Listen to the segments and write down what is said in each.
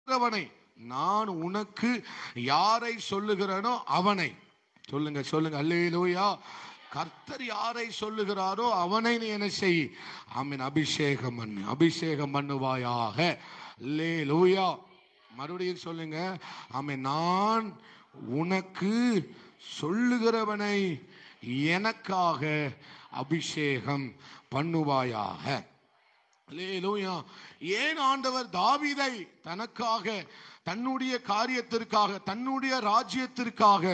அவனை, நான் உனக்கு யாரை சொல்லுகிறேனோ அவனை. சொல்லுங்க சொல்லுங்க அல்லேலூயா. கர்த்தர் யாரை சொல்லுகிறாரோ அவனை நீ என்ன செய்? ஆமென். அபிஷேகம் பண்ணு, அபிஷேகம் பண்ணுவாயாக. அல்லேலூயா. மறுபடியும் சொல்லுங்க. ஆமென். நான் உனக்கு சொல்லுகிறவனை எனக்காக அபிஷேகம் பண்ணுவாயாக. அல்லேலூயா. ஏன் ஆண்டவர் தாவீதை தனக்காக, தன்னுடைய காரியத்திற்காக, தன்னுடைய ராஜ்யத்திற்காக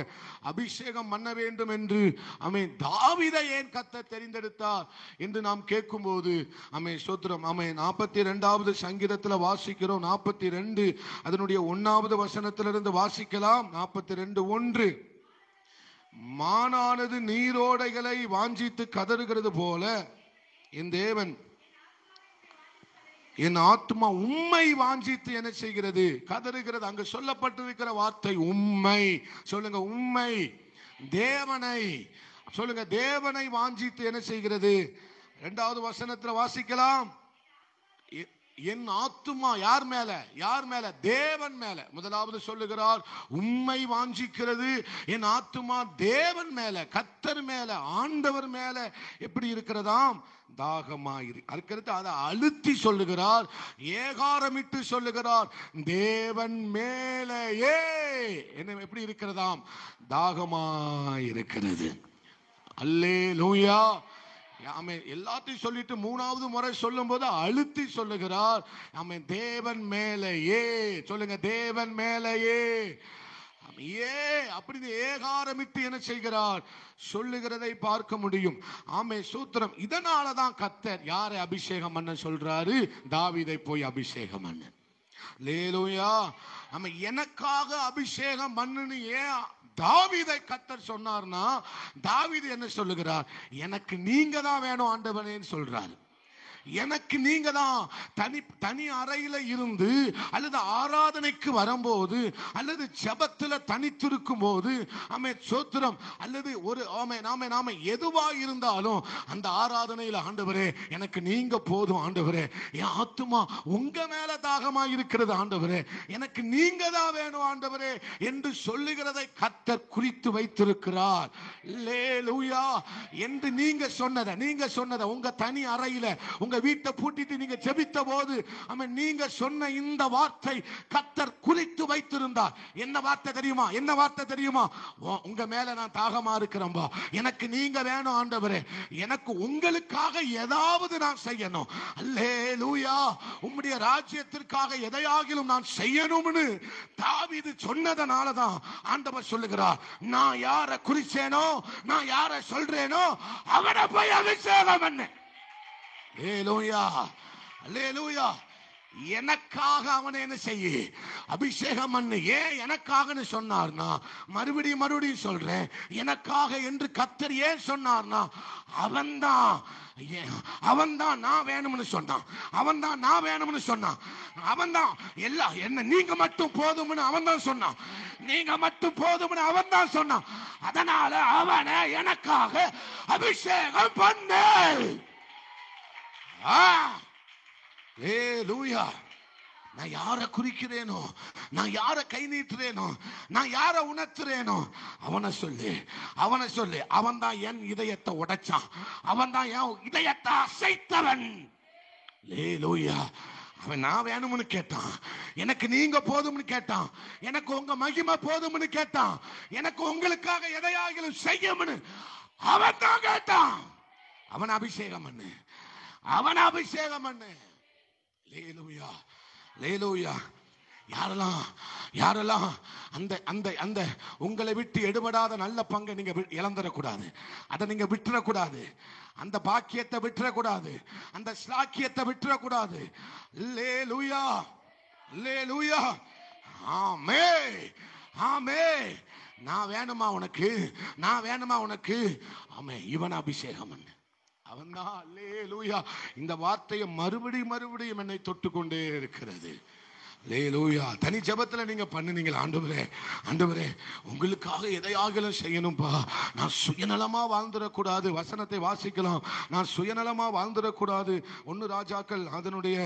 அபிஷேகம் பண்ண வேண்டும் என்று ஆமென் தாவீதை ஏன் கர்த்தர் தெரிந்தெடுத்தார் என்று நாம் கேட்கும்போது ஆமென் ஸ்தோத்திரம். ஆமென் 42வது சங்கீதத்தில் வாசிக்கிறோம். 42 அதனுடைய 1வது வசனத்திலிருந்து வாசிக்கலாம். 42:1. மானானது நீரோடைகளை வாஞ்சித்து கதறுகிறது போல என் தேவன், என் ஆத்மா உம்மை வாஞ்சித்து என்ன செய்கிறது? கதறுகிறது. அங்கு சொல்லப்பட்டிருக்கிற வார்த்தை உம்மை. சொல்லுங்க உம்மை. தேவனை சொல்லுங்க. தேவனை வாஞ்சித்து என்ன செய்கிறது? 2வது வசனத்தில் வாசிக்கலாம். என் ஆத்துமா யார் மேல? யார் மேல? தேவன் மேல. முதலாவது சொல்லுகிறார் உம்மை வாஞ்சிக்கிறது. என் ஆத்துமா தேவன் மேல, கர்த்தர் மேல, ஆண்டவர் மேல எப்படி இருக்கிறதாம்? தாகமாயிரு. அதுக்கடுத்து அதை அழுத்தி சொல்லுகிறார், ஏகாரமிட்டு சொல்லுகிறார், தேவன் மேலேயே என்ன எப்படி இருக்கிறதாம்? தாகமாயிருக்கிறது. அல்லேலூயா. ஆமென். எல்லாத்தையும் சொல்லிட்டு 3வது முறை சொல்லும் போது அழுத்தி சொல்லுகிறார், ஆமென், தேவன் மேலேயே. சொல்லுங்க தேவன் மேலேயே. ஏ அப்படின்னு ஏகாரமிட்டு என்ன செய்கிறார்? சொல்லுகிறதை பார்க்க முடியும். ஆமென் சூத்திரம். இதனாலதான் கர்த்தர் யாரை அபிஷேகம் பண்ண சொல்றாரு? தாவீதை போய் அபிஷேகம் பண்ண. அல்லேலூயா. நம்ம எனக்காக அபிஷேகம் பண்ணுன்னு ஏன் தாவீதை கர்த்தர் சொன்னார்னா, தாவீது என்ன சொல்லுகிறார்? எனக்கு நீங்க தான் வேணும் ஆண்டவனேன்னு சொல்றாரு. எனக்கு நீங்க தான் தனி அறையில இருந்து அல்லது ஆராதனைக்கு வரும்போது அல்லது ஜெபத்துல தனித்திருக்கும் போது ஆமென் ஸ்தோத்திரம் அல்லது ஒரு நாம எதுவா இருந்தாலும் அந்த ஆராதனையில ஆண்டவரே எனக்கு நீங்க போதும் ஆண்டவரே, என் ஆத்துமா உங்க மேல தாகமா இருக்கிறது ஆண்டவரே, எனக்கு நீங்க தான் வேணும் ஆண்டவரே என்று சொல்லுகிறதை கர்த்தர் குறித்து வைத்திருக்கிறார். அல்லேலூயா. என்று நீங்க சொன்னதை உங்க தனி அறையில உங்க வீட்டை பூட்டிட்டு நீங்க ஜெபித்த போது ஆமென் நீங்க சொன்ன இந்த வார்த்தை கர்த்தர் குறித்து வைத்திருந்தார். என்ன வார்த்தை தெரியுமா? என்ன வார்த்தை தெரியுமா? உங்க மேல நான் தாகமா இருக்கிறேன்பா, எனக்கு நீங்க வேணும் ஆண்டவரே, எனக்கு உங்களுக்காக ஏதாவது நான் செய்யணும். அல்லேலூயா. உம்முடைய ராஜ்யத்திற்காக எதையாகிலும் நான் செய்யணும்னு தாவீது சொன்னதனால தான் ஆண்டவர் சொல்லுகிறார், நான் யாரை குறிச்சேனோ, நான் யாரை சொல்றேனோ அவனை போய் அபிஷேகம் பண்ணு. அல்லேலூயா. அல்லேலூயா. எனக்காக அவனை என்ன செய்ய? அபிஷேகம் பண்ணு. ஏன் எனக்காகன்னு சொன்னார்னா, மறுபடியும் சொல்றேன், எனக்காக என்று கர்த்தர் ஏன் சொன்னார்னா, அவன்தான் நான் வேணும்னு சொன்னான். அவன்தான் நான் வேணும்னு சொன்னான். அவன்தான் எல்லாம் என்ன நீங்க மட்டும் போதும்னு அவன்தான் சொன்னான். நீங்க மட்டும் போதும்னு அவன்தான் சொன்னான். அதனால அவனை எனக்காக அபிஷேகம் பண்ணு. அல்லேலூயா. நான் யாரை குறிக்கிறேனோ, நான் யாரை கை நீட்டுறேனோ, நான் யாரை உணர்த்துறேனோ அவனை சொல்லு, அவனை சொல்லு. அவன் தான் என் இதயத்தை உடைச்சான், அவன் தான் என் இதயத்தை அசைத்தவன். அல்லேலூயா. அவன் நான் வேணும்னு கேட்டான், எனக்கு நீங்க போதும்னு கேட்டான், எனக்கு உங்க மகிமை போதும்னு கேட்டான், எனக்கு உங்களுக்காக எதையாகிலும் செய்யும்னு அவன் தான் கேட்டான். அவன் அபிஷேகம் பண்ணு, அவன் அபிஷேகம் பண்ணு. அல்லேலூயா. அல்லேலூயா. யாரெல்லாம் அந்த அந்த அந்த உங்களை விட்டு எடுபடாத நல்ல பங்கை நீங்க இழந்துடக்கூடாது, அதை நீங்க விட்டுறக்கூடாது, அந்த பாக்கியத்தை விட்டுறக்கூடாது, அந்த ஸ்லாக்கியத்தை விட்டுறக்கூடாது. அல்லேலூயா. அல்லேலூயா. ஆமே ஆமே. நான் வேணுமா உனக்கு? நான் வேணுமா உனக்கு? ஆமே. இவன் அபிஷேகம் பண்ணு. அவன்தான். அல்லேலூயா. இந்த வார்த்தையை மறுபடியும் என்னை தொட்டுக்கொண்டே இருக்கிறது. அல்லேலூயா. தனி ஜெபத்துல நீங்க பண்ணுனீங்க, ஆண்டவரே ஆண்டவரே உங்களுக்காக எதையாகலும் செய்யணும்பா. நான் சுயநலமா வாழ்ந்துடக்கூடாது. வசனத்தை வாசிக்கலாம். நான் சுயநலமா வாழ்ந்துடக்கூடாது. 1 ராஜாக்கள் அதனுடைய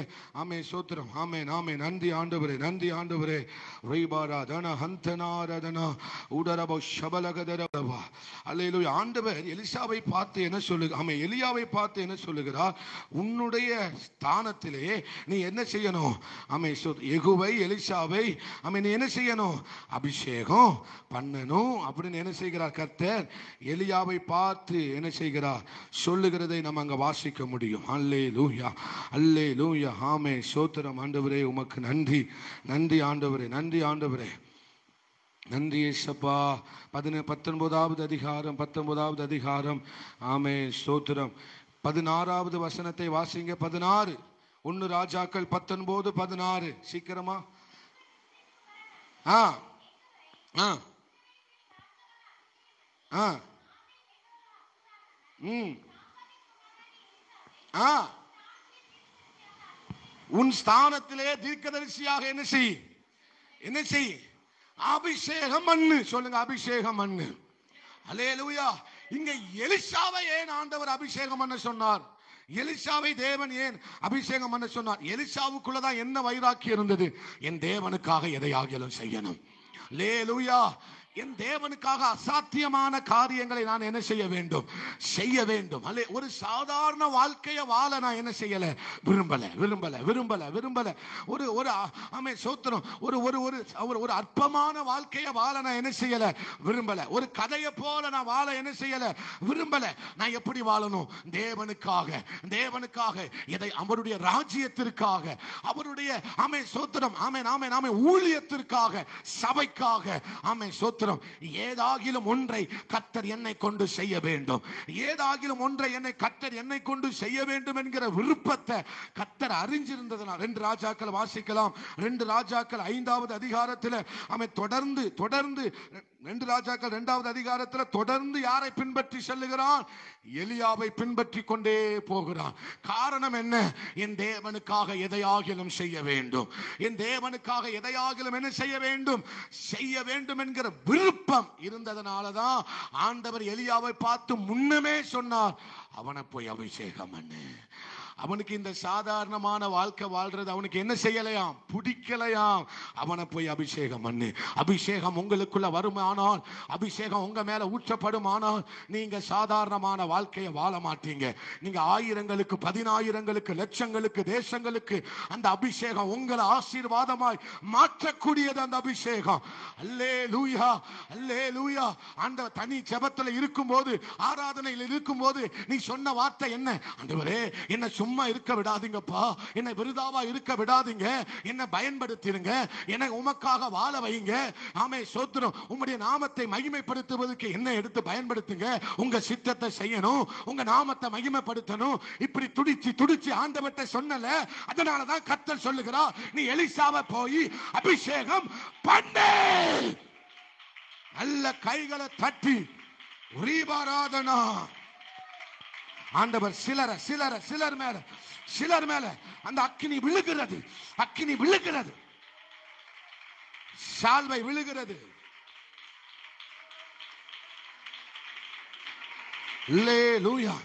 ஆமே ஸ்தோத்திரம். ஆமென் ஆமென். நன்றி ஆண்டவரே, நன்றி ஆண்டவரே. ரைபாராதன ஹந்தனாரதன உடரபோ ஷபலகதரபா. அல்லேலூயா. ஆண்டவர் எலிசாவை பார்த்து என்ன சொல்லுங்க, ஆமே எலியாவை பார்த்து என்ன சொல்லுகிறார்? உன்னுடைய ஸ்தானத்திலே நீ என்ன செய்யணும்? ஆமே யெகூவை எலிசாவை ஆமே நீ என்ன செய்யணும்? அபிஷேகம் பண்ணணும் அப்படின்னு என்ன செய்கிறார் கர்த்தர்? எலியாவை பார்த்து என்ன செய்கிறார் சொல்லுகிறதை நம்ம அங்க வாசிக்க முடியும். அல்லேலூயா அல்லேலூயா. ஆமே ஸ்தோத்திரம் ஆண்டவரே, உமக்கு நன்றி நன்றி ஆண்டவரே, நன்றி ஆண்டவரே, நன்றி இயேசப்பா. 19வது அதிகாரம் ஆமே ஸ்தோத்திரம் 16வது வசனத்தை வாசிங்க. 16 1 ராஜாக்கள் 19:16 சீக்கிரமா. உன் ஸ்தானத்திலே தீர்க்கதரிசியாக என்ன செய்? என்ன செய்? அபிஷேகம் பண்ணு. சொல்லுங்க, அபிஷேகம் பண்ணு. அல்லேலூயா. இங்க எலிசாவை ஏன் ஆண்டவர் அபிஷேகம் பண்ண சொன்னார்? எலிசாவை தேவன் ஏன் அபிஷேகம் பண்ண சொன்னார்? எலிசாவுக்குள்ளதான் என்ன வைராக்கியம் இருந்தது? என் தேவனுக்காக எதையாகிலும் செய்யணும். அல்லேலூயா. என் தேவனுக்காக அசாத்தியமான காரியங்களை நான் என்ன செய்ய வேண்டும்? செய்ய வேண்டும். அல்ல, ஒரு சாதாரண வாழ்க்கையை வாழ நான் என்ன செய்யல? விரும்பல. ஒரு ஆமே ஸ்தோத்திரம். ஒரு அற்பமான வாழ்க்கையை வாழ நான் என்ன செய்யல? விரும்பல. ஒரு கதையை போல நான் வாழ என்ன செய்யல? விரும்பல. நான் எப்படி வாழணும்? தேவனுக்காக எதை? அவருடைய ராஜ்யத்திற்காக, அவருடைய ஆமே ஸ்தோத்திரம் ஆமே ஊழியத்திற்காக, சபைக்காக ஆமே ஸ்தோத்திரம். ஏதாகிலும் ஒன்றை கர்த்தர் என்னை கொண்டு செய்ய வேண்டும், ஏதாகிலும் ஒன்றை கர்த்தர் என்னை கொண்டு செய்ய வேண்டும் என்கிற விருப்பத்தை கர்த்தர் அறிஞ்சிருந்ததனால் 2 ராஜாக்கள் வாசிக்கலாம். 2 ராஜாக்கள் 5வது அதிகாரத்தில் அவன் தொடர்ந்து 2 ராஜாக்கள் 2வது அதிகாரத்தில் தொடர்ந்து யாரை பின்பற்றி செல்லுகிறான்? எலியாவை பின்பற்றி கொண்டே போகிறான். காரணம் என்ன? என் தேவனுக்காக எதையாகிலும் செய்ய வேண்டும், என் தேவனுக்காக எதையாகிலும் என்ன செய்ய வேண்டும் என்கிற விருப்பம் இருந்ததனாலதான் ஆண்டவர் எலியாவை பார்த்து முன்னமே சொன்னார், அவனை போய் அபிஷேகம் பண்ணு. அவனுக்கு இந்த சாதாரணமான வாழ்க்கை வாழ்றது அவனுக்கு என்ன செய்யலையாம்? பிடிக்கலையாம். அவனை போய் அபிஷேகம் பண்ணு. அபிஷேகம் உங்களுக்குள்ள வருமானால், அபிஷேகம் உங்க மேல ஊற்றப்படுமானால், நீங்க சாதாரணமான வாழ்க்கையை வாழ மாட்டீங்க. நீங்க ஆயிரங்களுக்கு, 10,000ங்களுக்கு, லட்சங்களுக்கு, தேசங்களுக்கு அந்த அபிஷேகம் உங்களை ஆசீர்வாதமாய் மாற்றக்கூடியது. அந்த அபிஷேகம். அல்லேலூயா அல்லேலூயா. அந்த தனி ஜெபத்துல இருக்கும்போது, ஆராதனையில் இருக்கும்போது நீ சொன்ன வார்த்தை என்ன? ஆண்டவரே, என்ன சும்மா இருக்க விடாதீங்கப்பா, என்னை விருதாவா இருக்க விடாதீங்க, என்னை பயன்படுத்திடுங்க, என்னை உமக்காக வாழ வைங்க. ஆமே ஸ்தோத்திரம். உம்முடைய நாமத்தை மகிமைப்படுத்துவதற்கு என்ன எடுத்து பயன்படுத்துங்க. உங்க சித்தத்தை செய்யணும், உங்க நாமத்தை மகிமைப்படுத்தணும். இப்படி துடிச்சு ஆண்டவர்ட்ட சொன்னல. அதனாலதான் கர்த்தர் சொல்லுகிறார், நீ எலிசாவை போய் அபிஷேகம் பண்ணு. நல்ல கைகளை தட்டி ரீபாராதனா. ஆண்டவர் சிலர் மேல அந்த அக்கினி விழுகிறது, சால்வை விழுகிறது. அல்லேலூயா.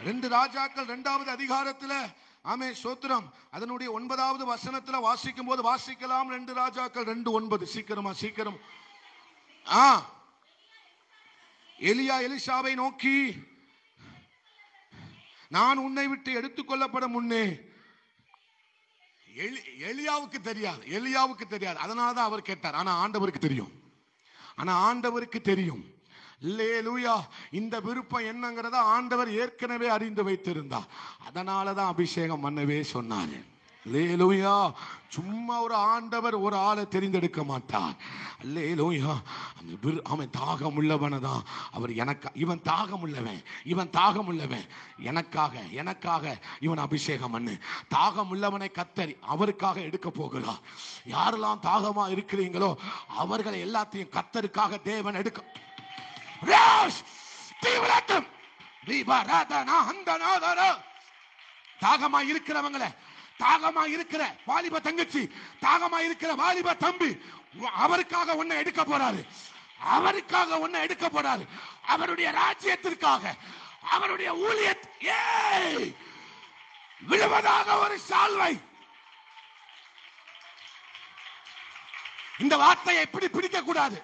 2 ராஜாக்கள் 2வது அதிகாரத்தில் ஆமே ஸ்தோத்திரம் அதனுடைய 9வது வசனத்தில் வாசிக்கும் போது வாசிக்கலாம். 2 ராஜாக்கள் 2:9 சீக்கிரம். எலியா எலிசாவை நோக்கி, நான் உன்னை விட்டு எடுத்துக்கொள்ளப்பட முன்னே. எலியாவுக்கு தெரியாது. அதனாலதான் அவர் கேட்டார். ஆனா ஆண்டவருக்கு தெரியும். அல்லேலூயா. இந்த விருப்பம் என்னங்கிறத ஆண்டவர் ஏற்கனவே அறிந்து வைத்திருந்தார். அதனாலதான் அபிஷேகம் பண்ணவே சொன்னார். அல்லேலூயா. சும்மா ஒரு ஆண்டவர் ஒரு ஆளை தெரிந்தெடுக்க மாட்டார். அல்லேலூயா. அவன் தாகம் உள்ளவனதான் அவர். இவன் தாகம் உள்ளவன் எனக்காக இவன் அபிஷேகம் பண்ணு. தாகம் உள்ளவனை கர்த்தர் அவருக்காக எடுக்க போகிறார். யாரெல்லாம் தாகமா இருக்கிறீங்களோ அவர்களை எல்லாத்தையும் கர்த்தருக்காக தேவன் எடுக்க. தாகமா இருக்கிறவங்களை தாகமா இருக்கிற வாலிப தங்கச்சி, தாகமா இருக்கிற வாலிப தம்பி, அவருக்காக உன்னை எடுக்க போறாரு. அவருக்காக உன்னை எடுக்க போறாரு. அவருடைய ராஜ்யத்திற்காக, அவருடைய ஊழியத்தை விழுவதாக ஒரு சால்வை. இந்த வார்த்தையை இப்படி பிடிக்க கூடாது.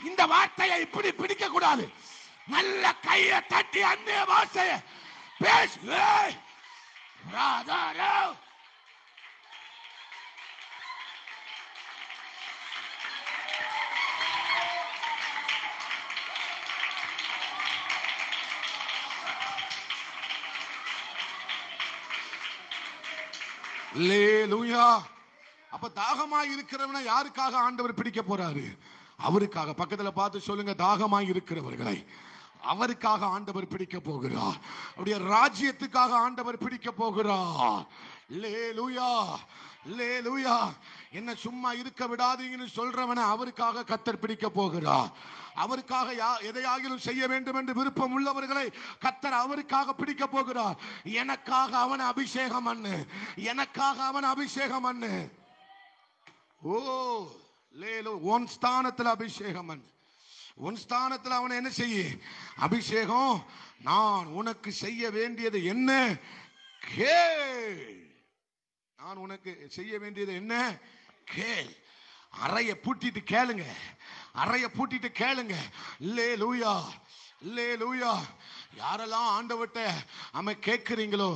இந்த வார்த்தையை இப்படி பிடிக்க கூடாது. நல்ல கையை தட்டி அந்நிய வார்த்தையை பேசு. அல்லேலூயா. அப்ப தாகமாய் இருக்கிறவனை யாருக்காக ஆண்டவர் பிடிக்க போறாரு? அவருக்காக. பக்கத்துல பார்த்து சொல்லுங்க, தாகமாய் இருக்கிறவர்களை அவருக்காக ஆண்டவர் பிடிக்க போகிறார். அவருடைய ராஜ்யத்துக்காக ஆண்டவர் பிடிக்க போகிறார். அல்லேலூயா, அல்லேலூயா. என்ன சும்மா இருக்க விடாதீங்கன்னு சொல்றவனை அவருக்காக கர்த்தர் பிடிக்க போகிறார். அவருக்காக எதையாகிலும் செய்ய வேண்டும் என்று விருப்பம் உள்ளவர்களை கர்த்தர் அவருக்காக பிடிக்க போகிறார். எனக்காக அவன் அபிஷேகம் பண்ணு, எனக்காக அவன் அபிஷேகம் பண்ணு. ஓ லேலோ, உன் ஸ்தானத்தில் அபிஷேகம் பண்ணு. உன் ஸ்தானத்தில் அவனை என்ன செய்ய? அபிஷேகம். நான் உனக்கு செய்ய வேண்டியது என்ன? கேள். நான் உனக்கு செய்ய வேண்டியது என்ன? கேள். அறைய பூட்டிட்டு கேளுங்க, அறைய பூட்டிட்டு கேளுங்க. அல்லேலூயா, அல்லேலூயா. யாரெல்லாம் ஆண்டவர்ட்ட அமை கேட்கிறீங்களோ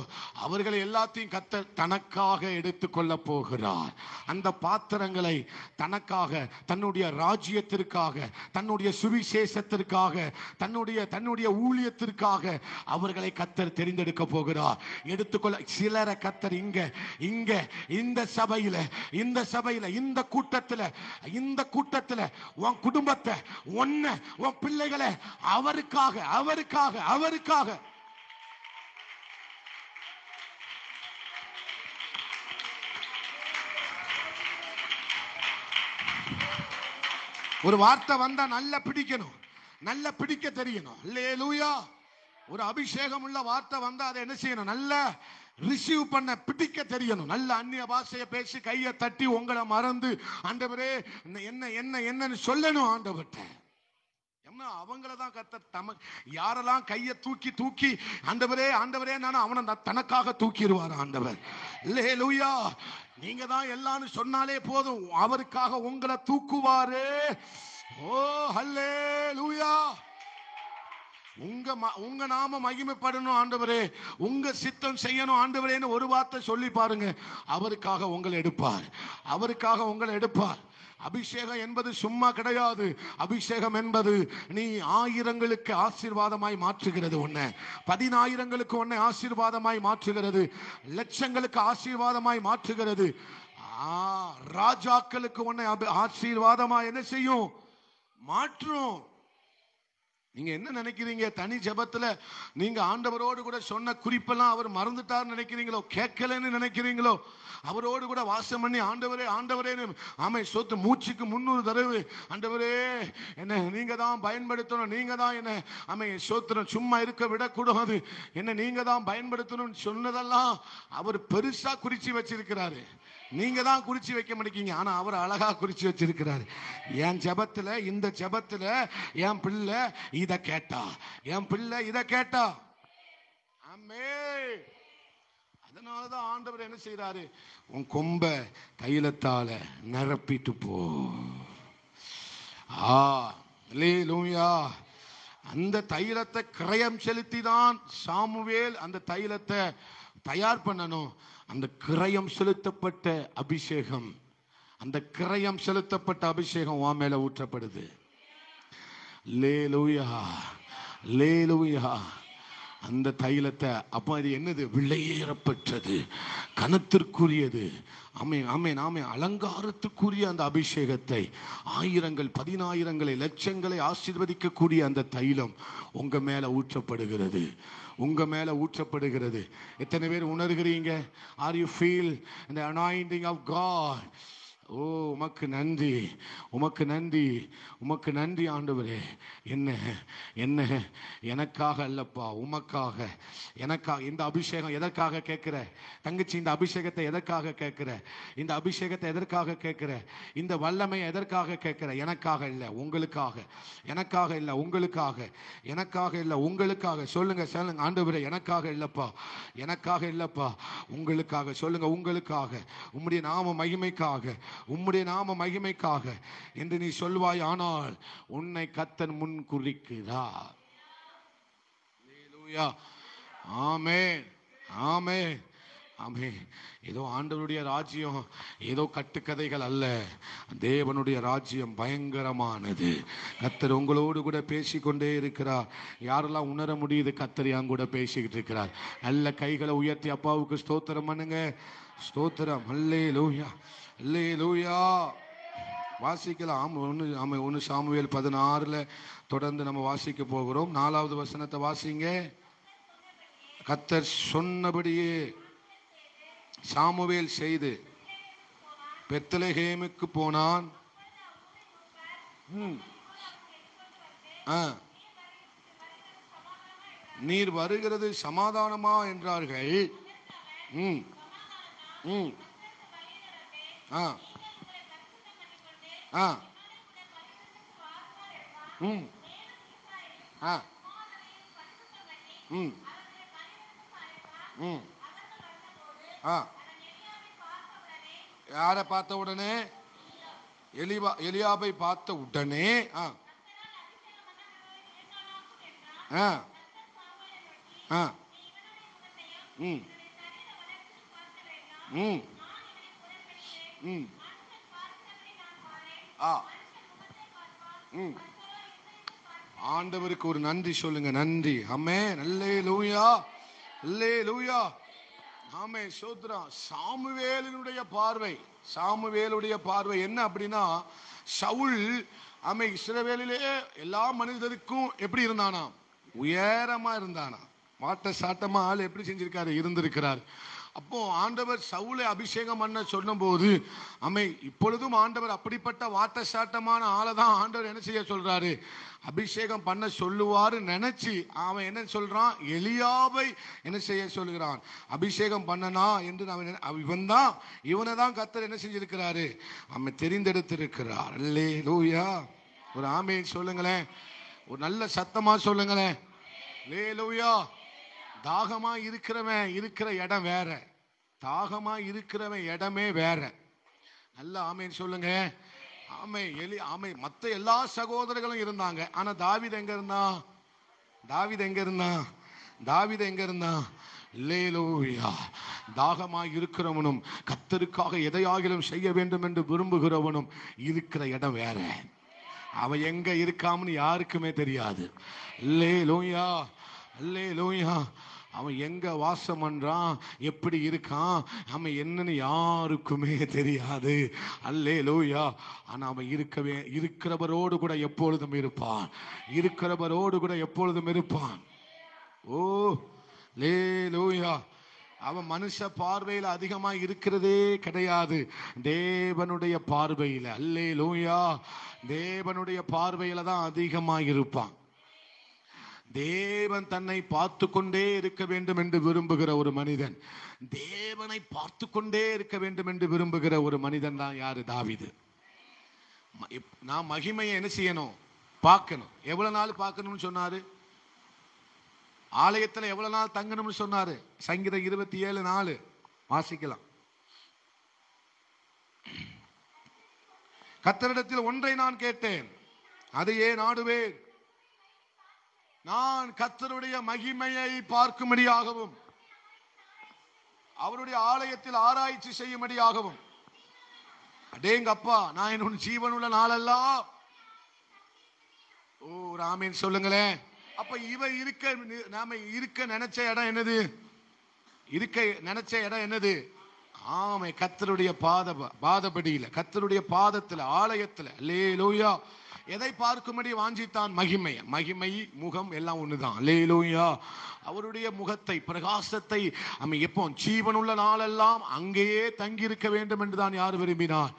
அவர்களை எல்லாத்தையும் கர்த்தர் தனக்காக எடுத்துக்கொள்ள போகிறார். அந்த பாத்திரங்களை தனக்காக, தன்னுடைய ராஜ்யத்திற்காக, தன்னுடைய சுவிசேஷத்திற்காக, தன்னுடைய ஊழியத்திற்காக அவர்களை கர்த்தர் தெரிந்தெடுக்க போகிறார். எடுத்துக்கொள்ள சிலரை கர்த்தர் இங்க இந்த சபையில, இந்த கூட்டத்தில் உன் குடும்பத்தை, உன் பிள்ளைகளை அவருக்காக ஒரு வார்த்தை வந்தா நல்லா பிடிக்கணும், நல்லா பிடிக்க தெரியணும். அல்லேலூயா. ஒரு அபிஷேகம் உள்ள வார்த்தை வந்தா அதை என்ன செய்யணும்? நல்லா ரிசீவ் பண்ண, பிடிக்க தெரியணும். நல்ல அந்நிய பாஷையை பேசி கையை தட்டி உங்களை மறந்து ஆண்டவரே என்னன்னு சொல்லணும் ஆண்டவர்கிட்ட. அவங்கள தான் கர்த்தர் யாரெல்லாம் கையை தூக்கி ஆண்டவரே நானும் அவனை தனக்காக தூக்கிடுவார் ஆண்டவர். அல்லேலூயா. நீங்க தான் எல்லான்னு சொன்னாலே போதும், அவருக்காக உங்களை தூக்குவாரு. ஓ அல்லேலூயா. உங்க நாம மகிமைப்படணும் ஆண்டவரே, உங்க சித்தம் செய்யணும் ஆண்டவரேன்னு ஒரு வார்த்தை சொல்லி பாருங்க. அவருக்காக உங்களை எடுப்பார், அவருக்காக உங்களை எடுப்பார். அபிஷேகம் என்பது சும்மா கிடையாது. அபிஷேகம் என்பது நீ ஆயிரங்களுக்கு ஆசீர்வாதமாய் மாற்றுகிறது, உன்னை 10,000ங்களுக்கு உன்னை ஆசீர்வாதமாய் மாற்றுகிறது, லட்சங்களுக்கு ஆசீர்வாதமாய் மாற்றுகிறது, ராஜாக்களுக்கு உன்னை ஆசீர்வாதமாய் என்ன செய்யும்? மாற்றும். நீங்க என்ன நினைக்கிறீங்க? தனி ஜெபத்துல நீங்க ஆண்டவரோடு கூட சொன்ன குறிப்பெல்லாம் அவர் மறந்துட்டார் நினைக்கிறீங்களோ? கேட்கலன்னு நினைக்கிறீங்களோ? அவரோடு கூட வாசம் பண்ணி ஆண்டவரே ஆமை சொத்து மூச்சுக்கு 300 தடவை ஆண்டவரே என்ன நீங்க தான் பயன்படுத்தணும், நீங்க தான் என்ன ஆமை சொத்துறோம், சும்மா இருக்க விடக்கூடாது, என்ன நீங்க தான் பயன்படுத்தணும் சொன்னதெல்லாம் அவர் பெருசா குறிச்சு வச்சிருக்கிறாரு. நீங்க தான் குறிச்சு வைக்க மாட்டீங்க, ஆனா அவர் அழகா குறிச்சு வச்சிருக்கிறாரு. என் ஜெபத்துல, இந்த ஜெபத்துல என் பிள்ளை இத கேட்டா, என் பிள்ளை இத கேட்டா. ஆமே. அதனாலதான் ஆண்டவர் என்ன செய்யறாரு? உன் கொம்ப தைலத்தால நிரப்பிட்டு போ. அல்லேலூயா. அந்த தைலத்தை கிரயம் செலுத்தி தான் சாமுவேல் அந்த தைலத்தை தயார் பண்ணணும். அந்த கிரயம் செலுத்தப்பட்ட அபிஷேகம், அந்த கிரயம் செலுத்தப்பட்ட அபிஷேகம் உன் மேல ஊற்றப்படுது. அல்லேலூயா, அல்லேலூயா. அந்த தைலத்தை அப்ப அது என்னது? விலையேறப்பட்டது, கனத்திற்குரியது. அலங்காரத்துக்குரிய அந்த அபிஷேகத்தை ஆயிரங்கள், 10,000ங்களை, லட்சங்களை ஆசீர்வதிக்கக்கூடிய அந்த தைலம் உங்க மேல ஊற்றப்படுகிறது, உங்க மேல ஊற்றப்படுகிறது. எத்தனை பேர் உணர்கிறீங்க? Are you feel the anointing of God? Oh உமக்கு நன்றி, உமக்கு நன்றி, உமக்கு நன்றி ஆண்டவரே. என்ன என்ன எனக்காக அல்லப்பா, உமக்காக, எனக்காக. இந்த அபிஷேகம் எதற்காக கேட்கிற தங்கச்சி? இந்த அபிஷேகத்தை எதற்காக கேட்கிற? இந்த அபிஷேகத்தை எதற்காக கேட்கிற? இந்த வல்லமை எதற்காக கேட்கிற? எனக்காக இல்லை, உங்களுக்காக. எனக்காக இல்லை, உங்களுக்காக. எனக்காக இல்லை, உங்களுக்காக. சொல்லுங்க, சொல்லுங்க ஆண்டவரே, எனக்காக இல்லப்பா, எனக்காக இல்லப்பா, உங்களுக்காக. சொல்லுங்க, உங்களுக்காக, உம்முடைய நாம மகிமைக்காக, உம்முடைய நாம மகிமைக்காக என்று நீ சொல்வாய். ஆனால் உன்னை கர்த்தர் முன் குறிக்கிறார். அல்லேலூயா. ஆமென், ஆமென், ஆமென். ஏதோ ஆண்டவருடைய ராஜ்யம் ஏதோ கட்டுக்கதைகள் அல்ல. தேவனுடைய ராஜ்யம் பயங்கரமானது. கர்த்தர் உங்களோடு கூட பேசிக்கொண்டே இருக்கிறார். யாரெல்லாம் உணர முடியுது கர்த்தர் என் கூட பேசிக்கிட்டு இருக்கிறார்? நல்ல கைகளை உயர்த்தி அப்பாவுக்கு ஸ்தோத்திரம் பண்ணுங்க. ஸ்தோத்திரம். அல்லேலூயா, அல்லேலூயா. வாசிக்கலாம். 1 சாமுவேல் 16 தொடர்ந்து நம்ம வாசிக்க போகிறோம். 4வது வசனத்தை வாசிங்க. கர்த்தர் சொன்னபடியே சாமுவேல் செய்து பெத்லெகேமுக்கு போனான். நீர் வருகிறது சமாதானமா என்றார்கள். யாரை பார்த்த உடனே? எலியாபை பார்த்த உடனே ஆண்டவருக்கு ஒரு நன்றி சொல்லுங்க. நன்றி. ஆமென். அல்லேலூயா, அல்லேலூயா. ஆமென். சோத்ரம். சாமுவேலுடைய பார்வை, சாமுவேலுடைய பார்வை என்ன அப்படின்னா, சவுல் இஸ்ரவேலிலே எல்லா மனிதருக்கும் எப்படி இருந்தானா? உயரமா இருந்தானா. வாட்ட சாட்டமா ஆள் எப்படி செஞ்சிருக்காரு? இருந்திருக்கிறார். அப்போ ஆண்டவர் சவுலை அபிஷேகம் பண்ண சொன்ன போது இப்பொழுதும் ஆண்டவர் அப்படிப்பட்ட வாட்ட சாட்டமான ஆளை தான் ஆண்டவர் என்ன செய்ய சொல்றாரு? அபிஷேகம் பண்ண சொல்லுவாரு நினைச்சு அவன் என்ன சொல்றான்? எலியாபை என்ன செய்ய சொல்கிறான்? அபிஷேகம் பண்ணனா என்று இவனை தான் கர்த்தர் என்ன செஞ்சிருக்கிறாரு? அவன் தெரிந்தெடுத்திருக்கிறார். அல்லேலூயா. ஒரு ஆமென் சொல்லுங்களேன். ஒரு நல்ல சத்தமா சொல்லுங்களேன். அல்லேலூயா. தாகமா இருக்கிறவன் இருக்கிற இடம் வேற, தாகமா இருக்கிறவன் இடமே வேற. நல்ல ஆமென் சொல்லுங்க. மற்ற எல்லா சகோதரர்களும் இருந்தாங்க. ஆனா தாவீது எங்க இருந்தான்? தாவீது எங்க இருந்தான்? தாவீது எங்க இருந்தான்? அல்லேலூயா. தாகமா இருக்கிறவனும் கர்த்தருக்காக எதையாகிலும் செய்ய வேண்டும் என்று விரும்புகிறவனும் இருக்கிற இடம் வேற. அவன் எங்க இருக்காமன்னு யாருக்குமே தெரியாது. அல்லேலூயா, அல்லேலூயா. அவன் எங்க வாசம் பண்றான், எப்படி இருக்கான், அவன் என்னன்னு யாருக்குமே தெரியாது. அல்லேலூயா. ஆனா அவன் இருக்கிறவரோடு கூட எப்பொழுதும் இருப்பான். இருக்கிறவரோடு கூட எப்பொழுதும் இருப்பான். ஓ அல்லேலூயா. அவன் மனுஷ பார்வையில அதிகமா இருக்கிறதே கிடையாது, தேவனுடைய பார்வையில. அல்லேலூயா. தேவனுடைய பார்வையில தான் அதிகமா இருப்பான். தேவன் தன்னை பார்த்து கொண்டே இருக்க வேண்டும் என்று விரும்புகிற ஒரு மனிதன், தேவனை பார்த்து கொண்டே இருக்க வேண்டும் என்று விரும்புகிற ஒரு மனிதன் தான் யாரு? தாவீது. நான் மகிமையை என்ன செய்யணும்? பார்க்கணும். எவ்வளவு நாள் பார்க்கணும்னு சொன்னாரு? ஆலயத்தில் எவ்வளவு நாள் தங்கணும்னு சொன்னாரு? சங்கீதம் 27:4 வாசிக்கலாம். கர்த்தரிடத்தில் ஒன்றை நான் கேட்டேன், அதையே நாடுவேன், நான் கர்த்தருடைய மகிமையை பார்க்கும்படியாகவும் அவருடைய ஆலயத்தில் ஆராய்ச்சி செய்யும்படியாகவும். அடேங்கப்பா, நான் என் ஜீவனுள்ள நாளெல்லாம். ஓ ஆமென் சொல்லுங்களேன். அப்ப நாம இருக்க நினைச்ச இடம் என்னது? இருக்க நினைச்ச இடம் என்னது? ஆமை கர்த்தருடைய பாதபடியில, கர்த்தருடைய பாதத்துல, ஆலயத்துல. அல்லேலூயா. எதை பார்க்கும்படி வாஞ்சித்தான்? மகிமை. மகிமை முகம் எல்லாம் ஒண்ணுதான். அல்லேலூயா. அவருடைய முகத்தை பிரகாசத்தை எப்போ ஜீவனுள்ள நாளெல்லாம் அங்கேயே தங்கி இருக்க வேண்டும் என்றுதான் யார் விரும்பினார்?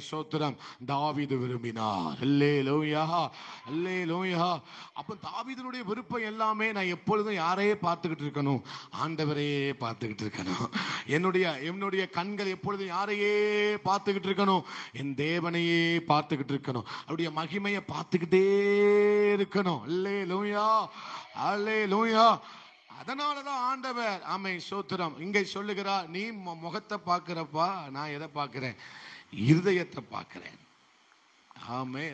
ஸ்தோத்திரம், தாவீது விரும்பினார். அல்லேலூயா, அல்லேலூயா. அப்ப தாவீதுனுடைய விருப்பம் எல்லாமே நான் எப்பொழுதும் யாரையே பார்த்துக்கிட்டு இருக்கணும்? ஆண்டவரையே பார்த்துக்கிட்டு இருக்கணும். என்னுடைய கண்கள் எப்பொழுதும் யாரையே பார்த்துக்கிட்டு இருக்கணும்? என் தேவனையே பார்த்துக்கிட்டு இருக்கணும். அவருடைய மகிமையை பார்த்துக்கிட்டே இருக்கணும். அல்லேலூயா, அல்லேலூயா. அதனாலதான் ஆண்டவர் ஸ்தோத்திரம் இங்கே சொல்லுகிறார், நீ முகத்தை பார்க்கிறப்பா, நான் எதை பார்க்கிறேன்? இருதயத்தை பார்க்கிறேன்.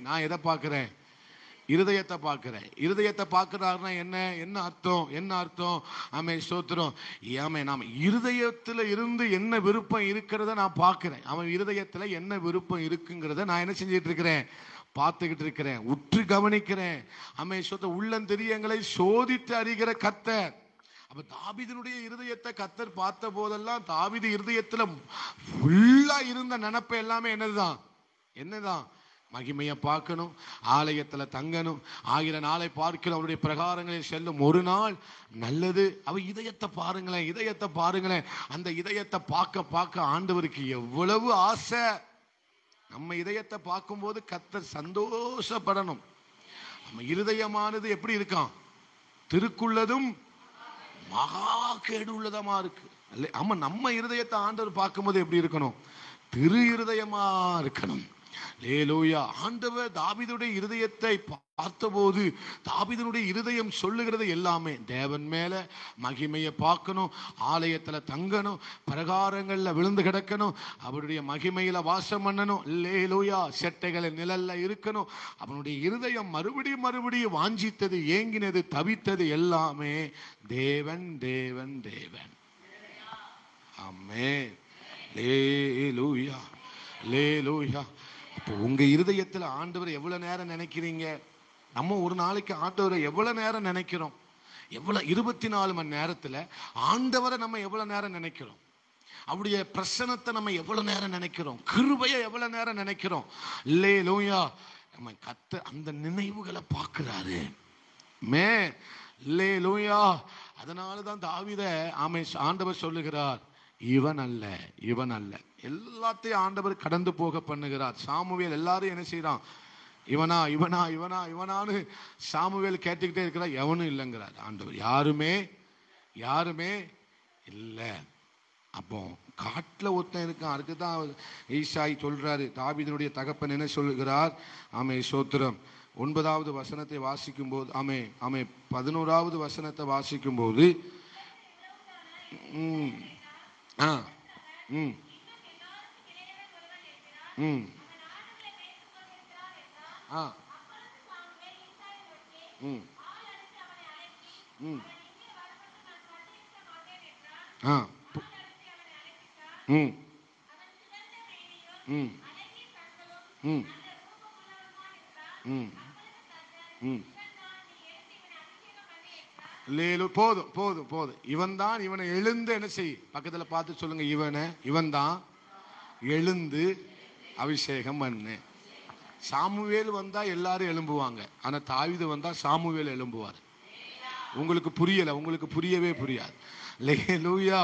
நான் எதை பார்க்கிறேன்? இருதயத்தை பார்க்கிறேன். இருதயத்தை பார்க்கிறாருன்னா என்ன அர்த்தம்? ஸ்தோத்திரம். நாம் இருதயத்துல இருந்து என்ன விருப்பம் இருக்கிறத நான் பார்க்கிறேன். அவன் இருதயத்துல என்ன விருப்பம் இருக்குங்கிறத நான் என்ன செஞ்சிட்டு இருக்கிறேன்? பார்த்துக்கிட்டு இருக்கிறேன், உற்று கவனிக்கிறேன். உள்ளந்தெரியங்களை சோதித்து அறிகிற கர்த்தர். அப்ப தாவீதினுடைய இருதயத்தை கர்த்தர் பார்த்த போதெல்லாம் தாவீது இருதயத்துல ஃபுல்லா இருந்த நினைப்பு எல்லாமே என்னதான்? மகிமையை பார்க்கணும், ஆலயத்துல தங்கணும், 1000 நாளை பார்க்கணும், அவருடைய பிரகாரங்களில் செல்லும் ஒரு நாள் நல்லது. அவ இதயத்தை பாருங்களேன். அந்த இதயத்தை பார்க்க ஆண்டவருக்கு எவ்வளவு ஆசை. நம்ம இதயத்தை பார்க்கும்போது கர்த்தர் சந்தோஷப்படணும். நம்ம இருதயமானது எப்படி இருக்கான்? திருக்குள்ளதும் மகா கேடு உள்ளதமா இருக்கு. நம்ம இருதயத்தை ஆண்டவர் பார்க்கும்போது எப்படி இருக்கணும்? திரு இருதயமா இருக்கணும். அல்லேலூயா. ஆண்டவர் தாவீதுடைய இருதயத்தை பார்த்தபோது தாவீதுடைய இருதயம் சொல்லுகிறது எல்லாமே தேவன் மேல மகிமையை பார்க்கணும், ஆலயத்துல தங்கணும், பிரகாரங்கள்ல விழுந்து கிடக்கணும், அவருடைய மகிமையில வாசம் பண்ணணும். அல்லேலூயா. செட்டைகளை நிழல்ல இருக்கணும். அவனுடைய இருதயம் மறுபடியும் வாஞ்சித்தது, ஏங்கினது, தவித்தது எல்லாமே தேவன். ஆமென். அல்லேலூயா, அல்லேலூயா. அப்போ உங்க இருதயத்துல ஆண்டவர் எவ்வளவு நேரம் நினைக்கிறீங்க? நம்ம ஒரு நாளைக்கு ஆண்டவரை எவ்வளவு நேரம் நினைக்கிறோம்? 24 மணி நேரத்துல ஆண்டவரை நம்ம எவ்வளவு நேரம் நினைக்கிறோம்? அவருடைய பிரசன்னத்தை நம்ம எவ்வளவு நேரம் நினைக்கிறோம்? கிருபையை எவ்வளவு நேரம் நினைக்கிறோம்? அல்லேலூயா. நம்ம கர்த்தர் அந்த நினைவுகளை பார்க்கிறாரு. அல்லேலூயா. அதனாலதான் தாவீதை ஆண்டவர் சொல்லுகிறார், இவன் அல்ல. எல்லாத்தையும் ஆண்டவர் கடந்து போக பண்ணுகிறார். சாமுவேல் எல்லாரும் என்ன செய்யறான்? இவனான்னு சாமுவேல் கேட்டுக்கிட்டே இருக்கிறார். எவனும் இல்லைங்கிறார் ஆண்டவர். யாருமே இல்லை. அப்போ காட்டுல ஒருத்தன் இருக்கான். அதுக்குதான் ஈசாய் சொல்றாரு, தாவீதினுடைய தகப்பன் என்ன சொல்லுகிறார்? ஸ்தோத்திரம். 9வது வசனத்தை வாசிக்கும் போது 11வது வசனத்தை வாசிக்கும் போது போதும். இவன் தான், இவனை எழுந்து என்ன செய்? பக்கத்துல பார்த்து சொல்லுங்க, இவன் தான் எழுந்து அபிஷேகம் பண்ணு. சாமுவேல் வந்தா எல்லாரும் எழும்புவாங்க, ஆனா தாவீது வந்தா சாமுவேல் எழும்புவார். உங்களுக்கு புரியல, உங்களுக்கு புரியவே புரியாது. அல்லேலூயா.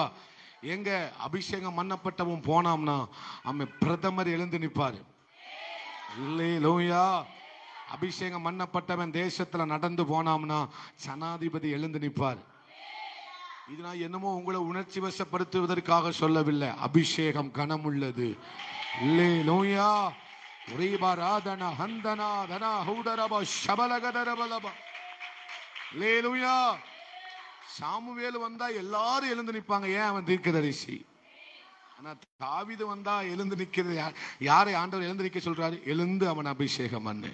எங்க அபிஷேகம் பண்ணப்பட்டவன் போனாம்னா பிரதமர் எழுந்து நிற்பாரு. அல்லேலூயா. அபிஷேகம் பண்ணப்பட்டவன் தேசத்துல நடந்து போனாம்னா ஜனாதிபதி எழுந்து நிற்பார். இது நான் என்னமோ உங்களை உணர்ச்சி வசப்படுத்துவதற்காக சொல்லவில்லை. அபிஷேகம் கனம் உள்ளது. அல்லேலூயா. சாமுவேல் வந்தா எல்லாரும் எழுந்து நிற்பாங்க. ஏன்? அவன் தீர்க்கதரிசி. ஆனா தாவீது வந்தா எழுந்து நிக்கிறது யாரை ஆண்டவர் எழுந்து நிக்க சொல்றாரு? எழுந்து அவன் அபிஷேகம் பண்ணு.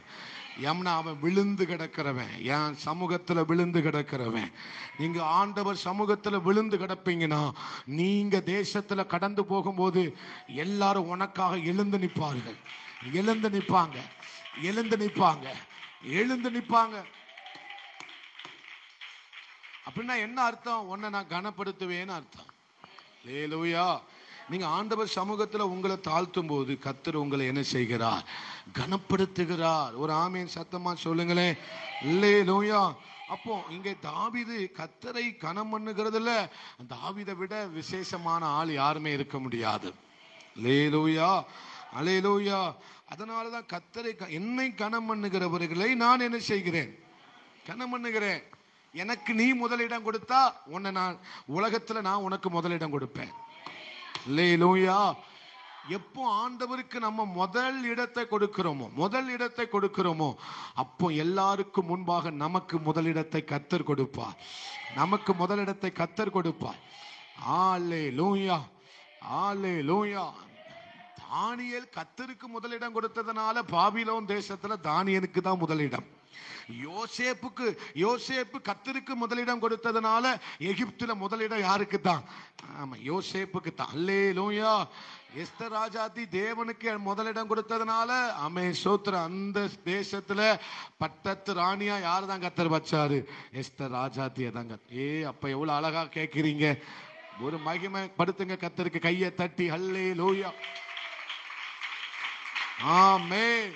அவன் விழுந்து கிடக்கிறவன், என் சமூகத்துல விழுந்து கிடக்கிறவன். நீங்க ஆண்டவர் சமூகத்துல விழுந்து கிடப்பீங்கன்னா நீங்க தேசத்துல கடந்து போகும்போது எல்லாரும் உனக்காக எழுந்து நிற்பார்கள். எழுந்து நிற்பாங்க. அப்படின்னா என்ன அர்த்தம்? உன்னை நான் கனப்படுத்துவேன்னு அர்த்தம். அல்லேலூயா. நீங்க ஆண்டவர் சமூகத்துல உங்களை தாழ்த்தும் போது கர்த்தர் உங்களை என்ன செய்கிறார்? கனப்படுத்துகிறார். ஒரு ஆமீன் சத்தமா சொல்லுங்களேன். அல்லேலூயா. அப்போ இங்கே தாவீது கர்த்தரை கனம் பண்ணுகிறதுல தாவீதை விட விசேஷமான ஆள் யாருமே இருக்க முடியாது. அல்லேலூயா, அல்லேலூயா. அதனாலதான் கர்த்தரை என்னை கனம் பண்ணுகிறவர்களை நான் என்ன செய்கிறேன்? கனம் பண்ணுகிறேன். எனக்கு நீ முதலிடம் கொடுத்தா உன்னை நான் உலகத்துல நான் உனக்கு முதலிடம் கொடுப்பேன். அல்லேலூயா. எப்போ ஆண்டவருக்கு நம்ம முதல் இடத்தை கொடுக்கிறோமோ அப்போ எல்லாருக்கும் முன்பாக நமக்கு முதலிடத்தை கர்த்தர் கொடுப்பார். நமக்கு முதலிடத்தை கர்த்தர் கொடுப்பார். அல்லேலூயா, அல்லேலூயா. தானியேல் கர்த்தருக்கு முதலிடம் கொடுத்ததுனால பாபிலோன் தேசத்துல தானியேலுக்கு தான் முதலிடம். யோசேப்பு கர்த்தருக்கு முதலிடம் கொடுத்ததுனால எகிப்துல முதலிடம் யாருக்கு தான்? ஆமா, யோசேப்புக்கு தான். அல்லேலூயா. எஸ்தர் ராஜாத்தி தேவனுக்கு முதலிடம் கொடுத்ததுனால சோத்திரம் அந்த தேசத்துல பட்டத்து ராணியா யாரு தான் கர்த்தர் வச்சாரு? எஸ்தர் ராஜாத்தியை தாங்க. அப்ப எவ்வளவு அழகா கேட்கிறீங்க. ஒரு மகிமை படுத்துங்க கர்த்தருக்கு, கையை தட்டி. அல்லேலூயா, ஆமென்.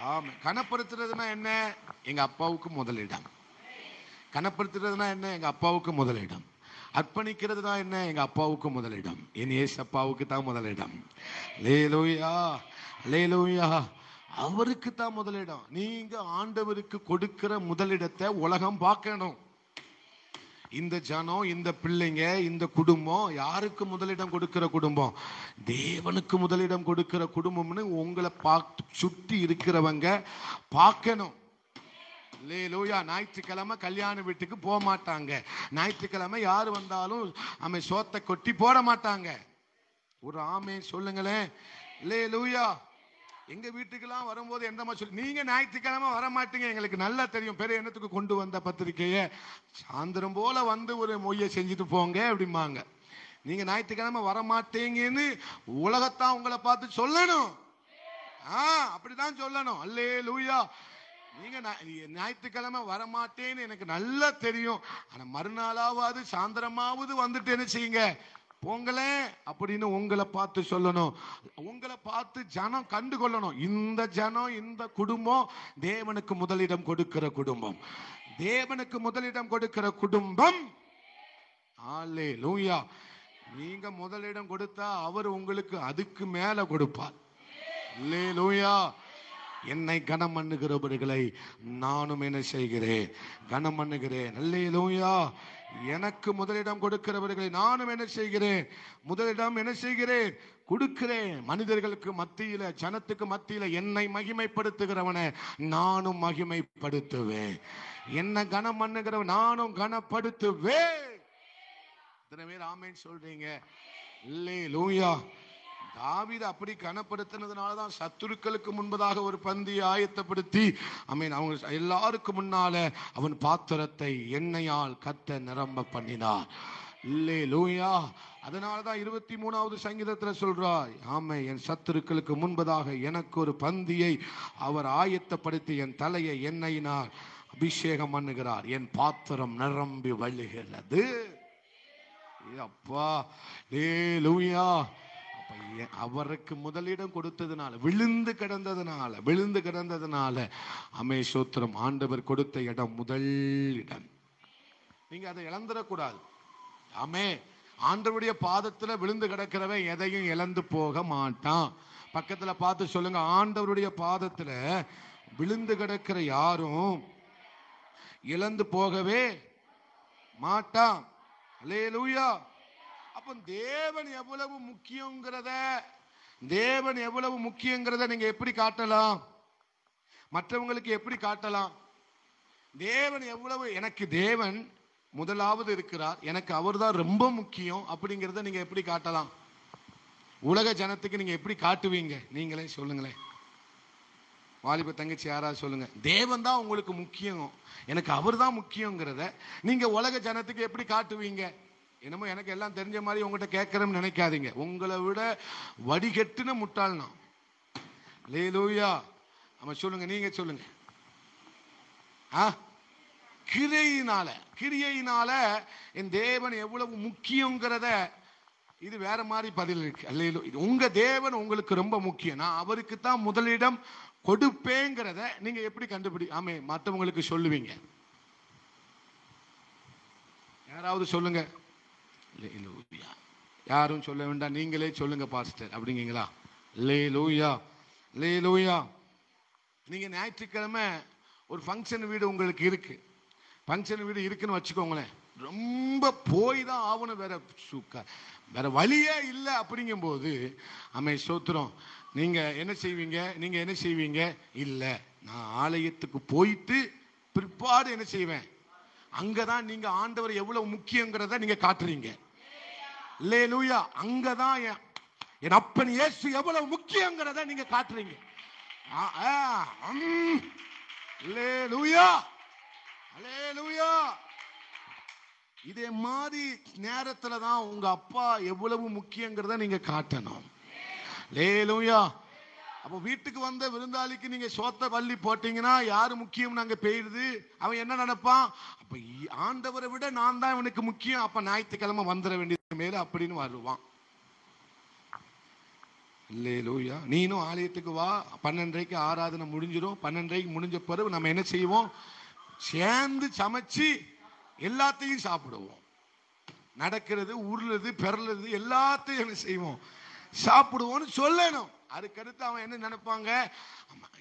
ஆமா. கனப்படுத்துறதுனா என்ன? எங்க அப்பாவுக்கு முதலிடம். கனப்படுத்துறதுனா என்ன? எங்க அப்பாவுக்கு முதலிடம். அர்ப்பணிக்கிறதுனா என்ன? எங்க அப்பாவுக்கு முதலிடம். என் ஏசப்பாவுக்கு தான் முதலிடம். அல்லேலூயா, அல்லேலூயா. அவருக்கு தான் முதலிடம். நீங்க ஆண்டவருக்கு கொடுக்கிற முதலிடத்தை உலகம் பார்க்கணும். இந்த ஜனம், இந்த பிள்ளைங்க, இந்த குடும்பம் யாருக்கு முதலிடம் கொடுக்கிற குடும்பம்? தேவனுக்கு முதலிடம் கொடுக்கிற குடும்பம்னு உங்களை சுற்றி இருக்கிறவங்க பார்க்கணும். அல்லேலூயா. ஞாயிற்றுக்கிழமை கல்யாண வீட்டுக்கு போக மாட்டாங்க. ஞாயிற்றுக்கிழமை யாரு வந்தாலும் சோத்தை கொட்டி போட மாட்டாங்க. ஒரு ஆமென் சொல்லுங்களேன். அல்லேலூயா. எங்க வீட்டுக்கெல்லாம் வரும்போது எந்த மாதிரி சொல்லி, நீங்க ஞாயிற்றுக்கிழமை வர மாட்டீங்க, எங்களுக்கு நல்லா தெரியும். பெரிய எண்ணத்துக்கு கொண்டு வந்த பத்திரிக்கைய சாயந்தரம் போல வந்து ஒரு மொய்யை செஞ்சுட்டு போங்க அப்படிம்பாங்க. நீங்க ஞாயிற்றுக்கிழமை வர மாட்டீங்கன்னு உலகத்தான் உங்களை பார்த்து சொல்லணும். அப்படிதான் சொல்லணும். அல்லேலூயா. நீங்க ஞாயிற்றுக்கிழமை வரமாட்டேன்னு எனக்கு நல்லா தெரியும். ஆனா மறுநாளாவது சாயந்தரமாவது வந்துட்டு என்ன செய்யுங்க, போங்களே அப்படின்னு உங்களை பார்த்து சொல்லணும். உங்களை பார்த்து ஜனம் கண்டு கொள்ளணும். இந்த ஜனம், இந்த குடும்பம் தேவனுக்கு முதலிடம் கொடுக்கிற குடும்பம். தேவனுக்கு முதலிடம் கொடுக்கிற குடும்பம். அல்லேலூயா. நீங்க முதலிடம் கொடுத்தா அவர் உங்களுக்கு அதுக்கு மேல கொடுப்பார். அல்லேலூயா. என்னை கனம் பண்ணுகிறவர்களை நானும் என்ன செய்கிறேன்? கனம் பண்ணுகிறேன். அல்லேலூயா. எனக்கு முதலிடம் கொடுக்கிறவர்களை நானும் என்ன செய்கிறேன்? முதலிடம் என்ன செய்கிறேன்? கொடுக்கிறேன். மனிதர்களுக்கு மத்தியில, ஜனத்துக்கு மத்தியில என்னை மகிமைப்படுத்துகிறவனை நானும் மகிமைப்படுத்துவேன். என்ன கனம் பண்ணுகிறவன் நானும் கனப்படுத்துவேன். இத்தனை பேர் ஆமென் சொல்றீங்க. அல்லேலூயா. தாவீது அப்படி கனப்படுத்தினதுனாலதான் சத்துருக்களுக்கு முன்பதாக ஒரு பந்தியை ஆயத்தப்படுத்தி அவங்க எல்லாருக்கும் முன்னால அவன் பாத்திரத்தை எண்ணெயால் கத்த நிரம்ப பண்ணினார். அல்லேலூயா. அதனாலதான் 23வது சங்கீதத்துல சொல்றார், ஆமே, என் சத்துருக்களுக்கு முன்பதாக எனக்கு ஒரு பந்தியை அவர் ஆயத்தப்படுத்தி என் தலையை எண்ணெயினால் அபிஷேகம் பண்ணுகிறார், என் பாத்திரம் நிரம்பி வழிகிறது. அப்பா, அல்லேலூயா. அவருக்கு முதலிடம் கொடுத்ததுனால, விழுந்து கிடந்ததுனால சோத்திரம், ஆண்டவர் கொடுத்த இடம் முதல் இடம். நீங்க அதை இழந்துடக்கூடாது. ஆண்டவருடைய பாதத்துல விழுந்து கிடக்கிறவன் எதையும் இழந்து போக மாட்டான். பக்கத்துல பார்த்து சொல்லுங்க, ஆண்டவருடைய பாதத்துல விழுந்து கிடக்கிற யாரும் இழந்து போகவே மாட்டான். அல்லேலூயா. அப்ப தேவன் எவ்வளவு முக்கியங்கிறத நீங்க எப்படி காட்டலாம்? மற்றவங்களுக்கு எப்படி காட்டலாம்? தேவன் எவ்வளவு, எனக்கு தேவன் முதலாவது இருக்கிறார், எனக்கு அவர் தான் ரொம்ப முக்கியம் அப்படிங்கிறத நீங்க எப்படி காட்டலாம்? உலக ஜனத்துக்கு நீங்க எப்படி காட்டுவீங்க? நீங்களே சொல்லுங்களேன். வாலிப தங்கச்சி யாராவது சொல்லுங்க. தேவன் தான் உங்களுக்கு முக்கியம், எனக்கு அவர் தான் முக்கியங்கிறத நீங்க உலக ஜனத்துக்கு எப்படி காட்டுவீங்க? என்னமோ எனக்கு எல்லாம் தெரிஞ்ச மாதிரி உங்ககிட்ட கேட்கறேன்னு நினைக்காதீங்க. உங்களை விட வடிகட்டுன முட்டாள் நான். அல்லேலூயா. சொல்லுங்க, நீங்க சொல்லுங்க. கிரியையினால என் தேவன் எவ்வளவு முக்கியங்கிறத இது வேற மாதிரி பதில் இருக்கு. அல்லேலூயா. உங்க தேவன் உங்களுக்கு ரொம்ப முக்கியம். நான் அவருக்கு தான் முதலிடம் கொடுப்பேங்கிறத நீங்க எப்படி ஆமே மற்றவங்களுக்கு சொல்லுவீங்க? யாராவது சொல்லுங்க. அல்லேலூயா. யாரும் சொல்ல வேண்டாம், நீங்களே சொல்லுங்க பாஸ்டர் அப்படிங்களா? அல்லேலூயா. அல்லேலூயா. நீங்க ஞாயிற்றுக்கிழமை ஒரு ஃபங்க்ஷன் வீடு உங்களுக்கு இருக்கு. ஃபங்க்ஷன் வீடு இருக்குன்னு வச்சுக்கோங்களேன். ரொம்ப போய் தான் ஆகணும், வேற வழியே இல்லை. அப்படிங்கும்போது ஸ்தோத்திரம், நீங்க என்ன செய்வீங்க? இல்லை, நான் ஆலயத்துக்கு போயிட்டு பிற்பாடு என்ன செய்வேன்? அங்கதான் நீங்க ஆண்டவர் எவ்வளவு முக்கியங்கிறத நீங்க காட்டுறீங்க. அல்லேலூயா. அங்கதான் என் அப்பன் இயேசு எவ்வளவு முக்கியங்கிறத நீங்க காட்டுறீங்க. அல்லேலூயா. அல்லேலூயா. இதே மாதிரி நேரத்துல தான் உங்க அப்பா எவ்வளவு முக்கியங்கிறத நீங்க காட்டணும். அல்லேலூயா. அப்போ வீட்டுக்கு வந்த விருந்தாளிக்கு நீங்க சோத்த பள்ளி போட்டீங்கன்னா யாரு முக்கியம் நாங்க பெய்யுது, அவன் என்ன நினைப்பான்? அப்ப ஆண்டவரை விட நான் தான் இவனுக்கு முக்கியம், அப்ப ஞாயிற்றுக்கிழமை வந்துட வேண்டியது மேல அப்படின்னு வருவான். அல்லேலூயா. நீனும் ஆலயத்துக்கு வா. 12:30 ஆராதனை முடிஞ்சிடும். 12:30 முடிஞ்ச பிறகு நம்ம என்ன செய்வோம்? சேர்ந்து சமைச்சு எல்லாத்தையும் சாப்பிடுவோம். நடக்கிறது, உருளுது, பெறலுது எல்லாத்தையும் என்ன செய்வோம்? சாப்பிடுவோம்னு சொல்லணும். அதுக்கடுத்து அவன் என்ன நினைப்பாங்க?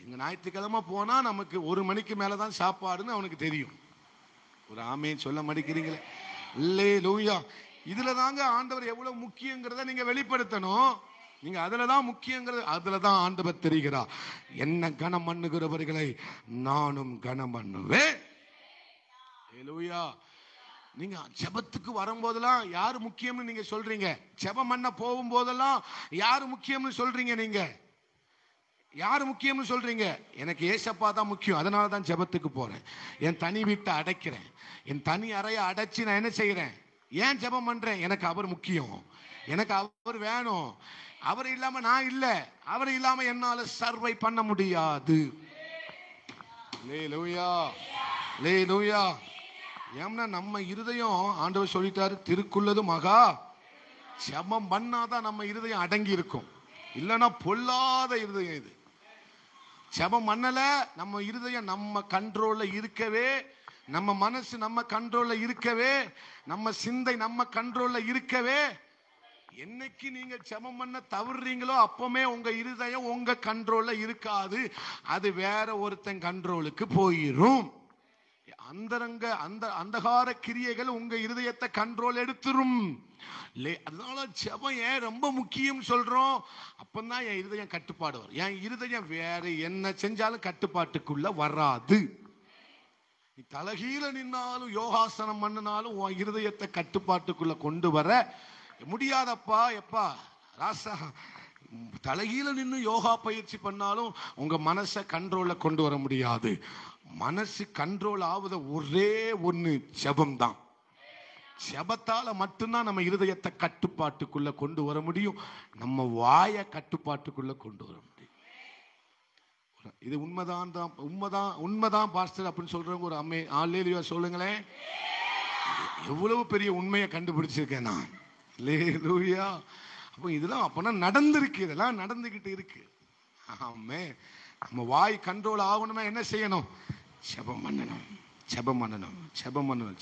இங்க ஞாயிற்றுக்கிழமை போனா நமக்கு 1 மணிக்கு மேலதான் சாப்பாடுன்னு அவனுக்கு தெரியும். ஒரு ஆமேன் சொல்ல மாட்டேங்கிறீங்களே. அல்லேலூயா. இதுல தாங்க ஆண்டவர் எவ்வளவு முக்கியங்கிறத நீங்க வெளிப்படுத்தணும். நீங்க அதுலதான் முக்கியங்கிறது, அதுலதான் ஆண்டவர் தெரிகிறார். என்ன கனம் பண்ணுகிறவர்களை நானும் கனம் பண்ணுவேன். அல்லேலூயா. நீங்க ஜெபத்துக்கு வரும்போதெல்லாம் யாரு முக்கியம்னு நீங்க சொல்றீங்க? ஜெபம் பண்ண போகும் போதெல்லாம் யாரு முக்கியம்னு சொல்றீங்க? நீங்க யாரு முக்கியம்னு சொல்றீங்க? எனக்கு ஏசப்பா தான் முக்கியம், அதனால தான் ஜெபத்துக்கு போறேன். என் தனி வீட்டை அடைக்கிறேன், என் தனி அறையை அடைச்சு நான் என்ன செய்யறேன்? ஏன் ஜெபம் பண்றேன்? எனக்கு அவர் முக்கியம், எனக்கு அவர் வேணும். அவர் இல்லாம நான் இல்ல, அவர் இல்லாம என்னால சர்வை பண்ண முடியாது. அல்லேலூயா. அல்லேலூயா. ஏன்னா நம்ம இருதயம் ஆண்டவர் சொல்லிட்டாரு, திருக்குள்ளது மகா ஜெபம் பண்ணாதான் நம்ம இருதயம் அடங்கி இருக்கும். இல்லைன்னா பொல்லாத இருதயம் இது. ஜெபம் பண்ணல, நம்ம இருதயம் நம்ம கண்ட்ரோல்ல இருக்கவே, நம்ம மனசு நம்ம கண்ட்ரோல்ல இருக்கவே, நம்ம சிந்தை நம்ம கண்ட்ரோல்ல இருக்கவே, என்னைக்கு நீங்க ஜெபம் பண்ண தவறுறீங்களோ அப்பமே உங்க இருதயம் உங்க கண்ட்ரோல்ல இருக்காது. அது வேற ஒருத்தன் கண்ட்ரோலுக்கு போயிரும். அந்தகார கிரியைகள் உங்க இருதயத்தை கண்ட்ரோல் எடுத்துரும். அதனால ஜெபம் ஏன் ரொம்ப முக்கியம் சொல்றோம்? அப்பதான் என் இருதயம் கட்டுப்பாடு வரும். என் இருதயம் வேற என்ன செஞ்சாலும் கட்டுப்பாட்டுக்குள்ள வராது. நீ தலகீழ நின்னாலும் யோகாசனம் பண்ணினாலும் உன் இருதயத்தை கட்டுப்பாட்டுக்குள்ள கொண்டு வர முடியாதப்பா. எப்பா ராசா, தலைகீழ நின்று யோகா பயிற்சி பண்ணாலும் உங்க மனசை கண்ட்ரோல்ல கொண்டு வர முடியாது. மனசு கண்ட்ரோல் ஆகுத ஒரே ஒண்ணு ஜெபம் தான். ஜெபத்தால மட்டும்தான் நம்ம இருதயத்தை கட்டுப்பாட்டுக்குள்ள கொண்டு வர முடியும், நம்ம வாயை கட்டுப்பாட்டுக்குள்ள கொண்டு வர முடியும். இது உண்மைதான் பாஸ்டர் அப்படின்னு சொல்றவங்க ஒரு அம்மே அல்லேலூயா சொல்லுங்களேன். எவ்வளவு பெரிய உண்மையை கண்டுபிடிச்சிருக்கேன் நான். அல்லேலூயா. அப்போ இதெல்லாம் அப்பனா நடந்திருக்கு, இதெல்லாம் நடந்துகிட்டு இருக்கு. ஆமே. நம்ம வாய் கண்ட்ரோல் ஆகணும்னா என்ன செய்யணும்? ஜெபம் பண்ணணும்.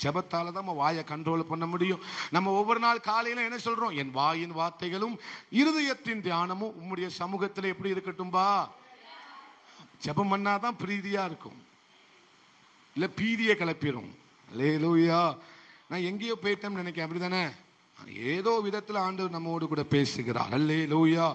ஜெபத்தால தான் நம்ம வாயை கண்ட்ரோல் பண்ண முடியும். நம்ம ஒவ்வொரு நாள் காலையில என்ன சொல்றோம்? என் வாயின் வார்த்தைகளும் இருதயத்தின் தியானமும் உம்முடைய சமூகத்தில் எப்படி இருக்கட்டும்பா. ஜெபம் பண்ணாதான் பிரீதியா இருக்கும், இல்ல பீதியை கிளப்பிடும். அல்லேலூயா. நான் எங்கேயோ போயிட்டேன்னு நினைக்கிறேன், அப்படிதானே? ஏதோ விதத்துல ஆண்டவர் நம்மோடு கூட பேசுகிறார். அல்லேலூயா.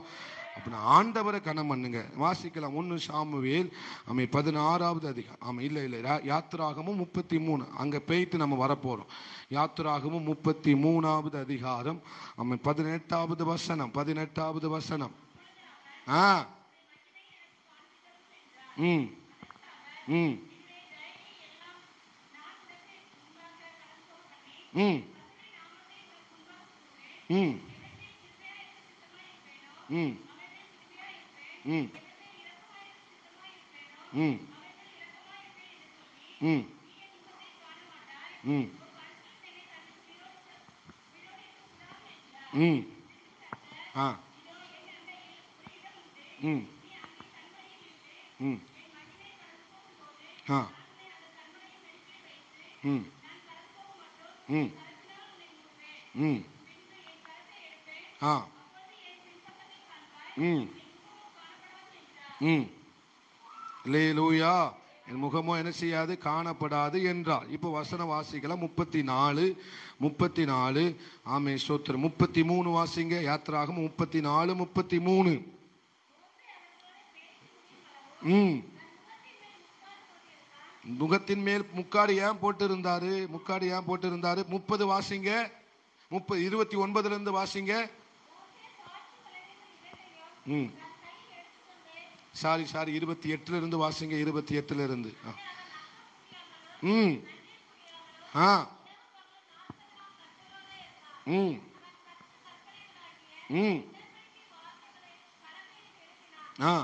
அப்படின்னா ஆண்டவரை கனம் பண்ணுங்க. வாசிக்கலாம் 1 சாமுவேல் 16வது அதிகாரம். ஆமா, இல்ல யாத்திராகமும் 33. அங்க போயிட்டு நம்ம வரப்போறோம். யாத்திராகமும் 33வது அதிகாரம் 18வது வசனம். 18வது வசனம். ம் ம் ம் ம் ம் ம் ம் ம் ம் ம் ஆ. ம். ம். ஆ. ம். ம். ம். ஆ. ம். ம். அல்லேலூயா. என் முகமோ என்ன செய்யாது, காணப்படாது என்றார். இப்போ வசன வாசிக்கலாம். 34, 34. ஆமே ஸ்தோத்திரம். 33 வாசிங்க. யாத்திராகமம் 34, 33. ம். முகத்தின் மேல் முக்காடு ஏன் போட்டு இருந்தாரு? முக்காடு ஏன் போட்டு இருந்தாரு? 30 வாசிங்க. 30, 29 இருந்து வாசிங்க. ம். சாரி 28 இருந்து வாசிங்க. 28 இருந்து. ம். ஆ. ம். ம். ஆ.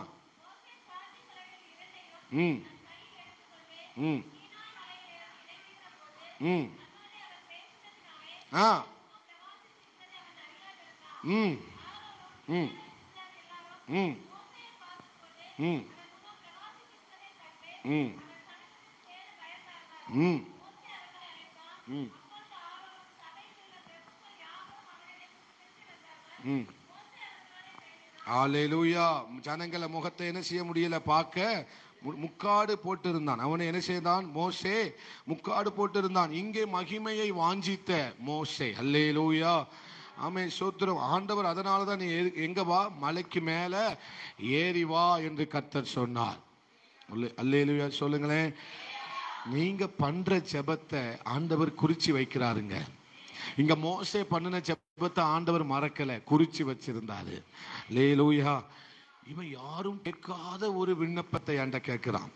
ம். ம். ம். ஆ. ம். ம். ம். ம். ம். ம். ம். ம். ஹalleluya. ஜனங்கள முகத்தை என்ன செய்ய முடியல, பார்க்க. முக்காடு போட்டு இருந்தான். அவனை என்ன செய்தான்? மோசே முக்காடு போட்டு இருந்தான். இங்கே மகிமையை வாஞ்சித்த மோசே. ஹalleluya. ஆமென் ஸ்தோத்திரம். ஆண்டவர் அதனால தான் நீ எங்க வா, மலைக்கு மேல ஏறி வா என்று கர்த்தர் சொன்னார். அல்லேலூயா சொல்லுங்களேன். நீங்க பண்ற ஜெபத்தை ஆண்டவர் குறிச்சு வைக்கிறாருங்க. இங்க மோசே பண்ணின ஜெபத்தை ஆண்டவர் மறக்கல, குறிச்சு வச்சிருந்தாரு. அல்லேலூயா. இவன் யாரும் கேட்காத ஒரு விண்ணப்பத்தை என்கிட்ட கேட்கிறான்.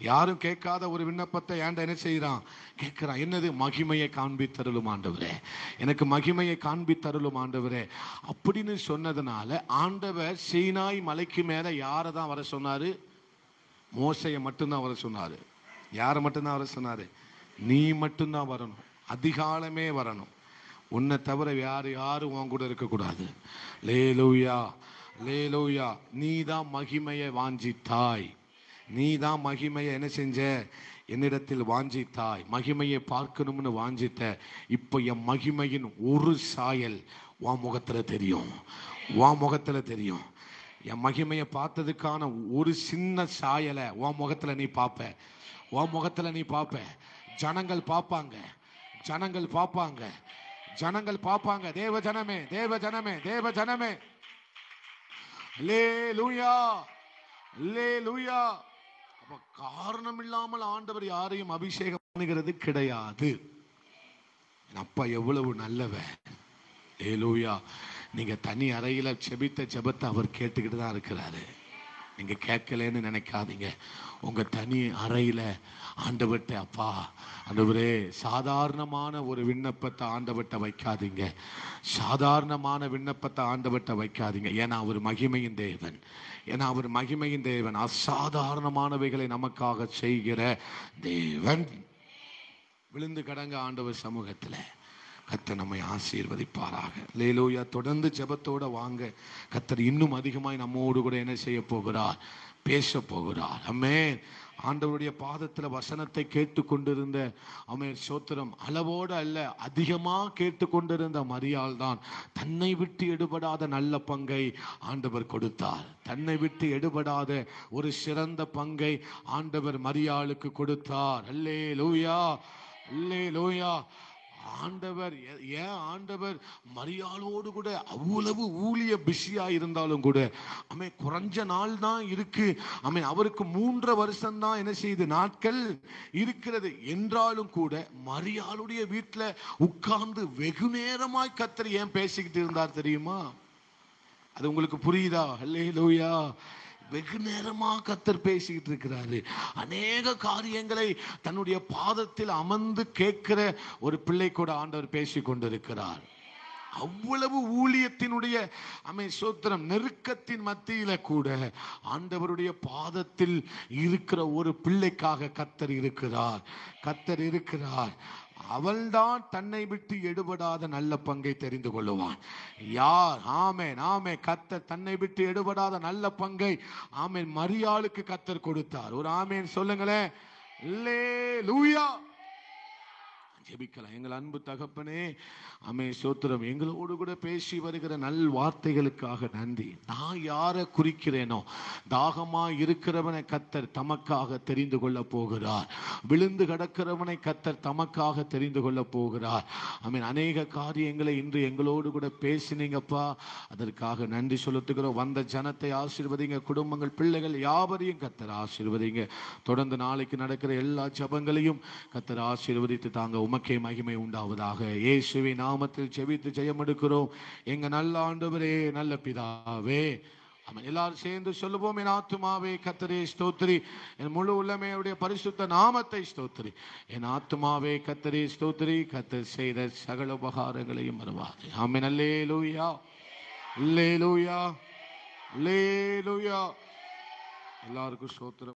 யாரும் கேட்காத ஒரு விண்ணப்பத்தை என்கிட்ட என்ன செய்யறான்? கேட்கிறான். என்னது? மகிமையை காண்பி தருளும் ஆண்டவரே, எனக்கு மகிமையை காண்பி தருளும் ஆண்டவரே அப்படின்னு சொன்னதுனால ஆண்டவர் சீனாய் மலைக்கு மேல யாரை தான் வர சொன்னாரு? மோசையை மட்டும்தான் வர சொன்னாரு. யாரை மட்டும்தான் வர சொன்னாரு? நீ மட்டும்தான் வரணும், அதிகாலமே வரணும். உன்னை தவிர யாரும் உன் கூட இருக்கக்கூடாது. லேலூயா, லேலூயா. நீ தான் மகிமையை வாஞ்சித்தாய். நீ தான் மகிமையை என்ன செஞ்ச? என்னிடத்தில் வாஞ்சித்தாய். மகிமையை பார்க்கணும்னு வாஞ்சித்த. இப்போ என் மகிமையின் ஒரு சாயல் உன் முகத்துல தெரியும். உன் முகத்துல தெரியும். என் மகிமையை பார்த்ததுக்கான ஒரு சின்ன சாயலை உன் முகத்துல நீ பார்ப்ப. உன் முகத்துல நீ பார்ப்ப. ஜனங்கள் பார்ப்பாங்க. ஜனங்கள் பார்ப்பாங்க. ஜனங்கள் பார்ப்பாங்க. தேவ ஜனமே, தேவ ஜனமே, தேவ ஜனமே. அல்லேலூயா, அல்லேலூயா. அப்ப காரணம் இல்லாமல் ஆண்டவர் யாரையும் அபிஷேகம் பண்ணுகிறது கிடையாது. அப்பா எவ்வளவு நல்லவன். அல்லேலூயா. நீங்க தனி அறையில செபித்த ஜெபத்தை அவர் கேட்டுக்கிட்டு தான் இருக்கிறாரு. நீங்க கேட்கலன்னு நினைக்காதீங்க. உங்க தனி அறையில ஆண்டவர்ட்ட, அப்பா ஆண்டவரே, சாதாரணமான ஒரு விண்ணப்பத்தை ஆண்டவர்ட்ட வைக்காதீங்க. சாதாரணமான விண்ணப்பத்தை ஆண்டவர்ட்ட வைக்காதீங்க. ஏன்னா அவர் மகிமையின் தேவன். ஏன்னா அவர் மகிமையின் தேவன். அசாதாரணமானவைகளை நமக்காக செய்கிற தேவன். விழுந்து கடங்க ஆண்டவர் சமூகத்தில். கர்த்தர் நம்மை ஆசீர்வதிப்பாராக. லேலூயா. தொடர்ந்து ஜெபத்தோட வாங்க. கர்த்தர் இன்னும் அதிகமாய் நம்மோடு கூட என்ன செய்ய போகிறார்? பேச போகிறார். ஆமென். ஆண்டவருடைய பாதத்தில் வசனத்தை கேட்டுக்கொண்டிருந்த ஆமென் ஸ்தோத்திரம், அளவோடு அல்ல அதிகமா கேட்டுக்கொண்டிருந்த மரியாள் தான் தன்னை விட்டு எடுபடாத நல்ல பங்கை ஆண்டவர் கொடுத்தார். தன்னை விட்டு எடுபடாத ஒரு சிறந்த பங்கை ஆண்டவர் மரியாளுக்கு கொடுத்தார். அல்லேலூயா, அல்லேலூயா. ஆண்டவர் ஏன் ஆண்டவர் மரியாளோடு கூட அவ்வளவு ஊழிய பிஸியா இருந்தாலும் கூட அமே குறைஞ்ச நாள் தான் இருக்கு. அமே அவருக்கு 3 வருஷம் தான் என்ன செய்யுது, நாட்கள் இருக்கிறது என்றாலும் கூட மரியாளுடைய வீட்டுல உட்கார்ந்து வெகு நேரமாய் கர்த்தர் ஏன் பேசிக்கிட்டு இருந்தார் தெரியுமா? அது உங்களுக்கு புரியுதா? அல்லேலூயா. வெகு நேரமா கர்த்தர் பேசிக்கிட்டு இருக்கிறாரு. அநேக காரியங்களை தன்னுடைய பாதத்தில் அமர்ந்து கேட்கிற ஒரு பிள்ளை கூட ஆண்டவர் பேசி கொண்டிருக்கிறார். அவ்வளவு ஊழியத்தினுடைய சோத்திரம் நெருக்கத்தின் மத்தியில கூட ஆண்டவருடைய பாதத்தில் இருக்கிற ஒரு பிள்ளைக்காக கர்த்தர் இருக்கிறார். கர்த்தர் இருக்கிறார். அவள்தான் தன்னை விட்டு எடுபடாத நல்ல பங்கை தெரிந்து கொள்ளுவான். யார்? ஆமென், ஆமென். கர்த்தர் தன்னை விட்டு எடுபடாத நல்ல பங்கை ஆமென் மரியாளுக்கு கர்த்தர் கொடுத்தார். ஒரு ஆமென் சொல்லுங்களேன். அல்லேலூயா. ஜெபிக்கலாம். எங்கள் அன்பு தகப்பனே, ஆமே சோத்திரம், எங்களோடு கூட பேசி வருகிற நல் வார்த்தைகளுக்காக நன்றி. நான் யாரை குறிக்கிறேனோ, தாகமா இருக்கிறவனை கர்த்தர் தமக்காக தெரிந்து கொள்ள போகிறார். விழுந்து கிடக்கிறவனை கர்த்தர் தமக்காக தெரிந்து கொள்ள போகிறார். ஆமீன். அநேக காரியங்களை இன்று எங்களோடு கூட பேசினீங்கப்பா, அதற்காக நன்றி செலுத்துகிறோம். வந்த ஜனத்தை ஆசீர்வதிங்க, குடும்பங்கள் பிள்ளைகள் யாவரையும் கர்த்தர் ஆசீர்வதிங்க. தொடர்ந்து நாளைக்கு நடக்கிற எல்லா ஜெபங்களையும் கர்த்தர் ஆசீர்வதித்து தாங்க. உமக்கே மகிமை உண்டாவதாக. இயேசுவின் நாமத்தில் ஜெபித்து ஜெயம் எடுக்கிறோம் எங்க நல்ல ஆண்டவரே, நல்ல பிதாவே. ஆமென். எல்லாரும் சேர்ந்து சொல்லுவோம். என் ஆத்துமாவே கர்த்தரை ஸ்தோத்திரி, என் முழு உள்ளமே அவருடைய பரிசுத்த நாமத்தை ஸ்தோத்திரி. என் ஆத்துமாவே கர்த்தரை ஸ்தோத்திரி, கர்த்தர் செய்த சகல உபகாரங்களையும் மறவாதே. ஆமென். அல்லேலூயா, அல்லேலூயா, அல்லேலூயா. எல்லாருக்கும் ஸ்தோத்திரம்.